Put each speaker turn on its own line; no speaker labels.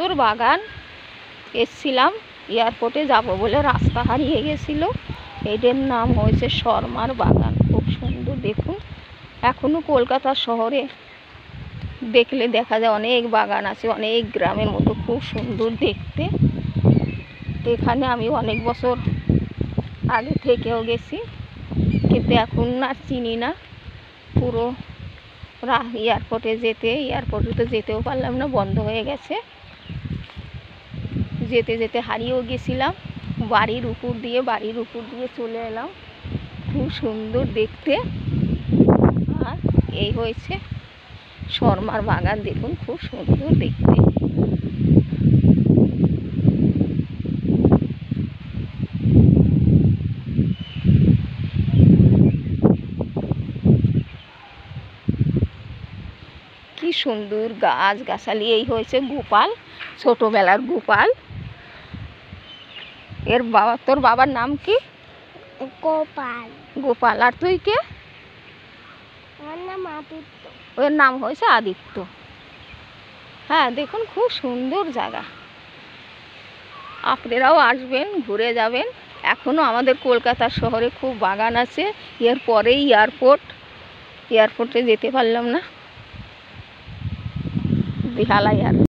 সুন্দর বাগান। এসছিলাম এয়ারপোর্টে যাব বলে, রাস্তা হারিয়ে গেছিল। এটার নাম হয়েছে শর্মার বাগান। খুব সুন্দর দেখুন। এখনো কলকাতা শহরে দেখলে দেখা যায় অনেক বাগান আছে, অনেক গ্রামের মতো, খুব সুন্দর দেখতে। এখানে আমি অনেক বছর আগে থেকেও গেছি, কিন্তু এখন আর চিনি না। পুরো এয়ারপোর্টে তো যেতেও পারলাম না, বন্ধ হয়ে গেছে। যেতে যেতে হারিয়েও গেছিলাম। বাড়ির উপর দিয়ে চলে এলাম। খুব সুন্দর দেখতে। আর এই হয়েছে শর্মার বাগান। দেখুন খুব সুন্দর দেখতে। কি সুন্দর গাছ গাছালি। এই হয়েছে গোপাল, ছোটবেলার গোপাল। তোর বাবার নাম কি?
গোপাল।
গোপাল। আর তুই কে?
আমার নাম আদিত্য।
ওর নাম হয়েছে আদিত্য। হ্যাঁ, দেখুন খুব সুন্দর জায়গা। আপনারাও আসবেন, ঘুরে যাবেন। এখনো আমাদের কলকাতা শহরে খুব বাগান আছে। এর পরেই এয়ারপোর্টে যেতে পারলাম না। বেহালা এয়ারপোর্ট।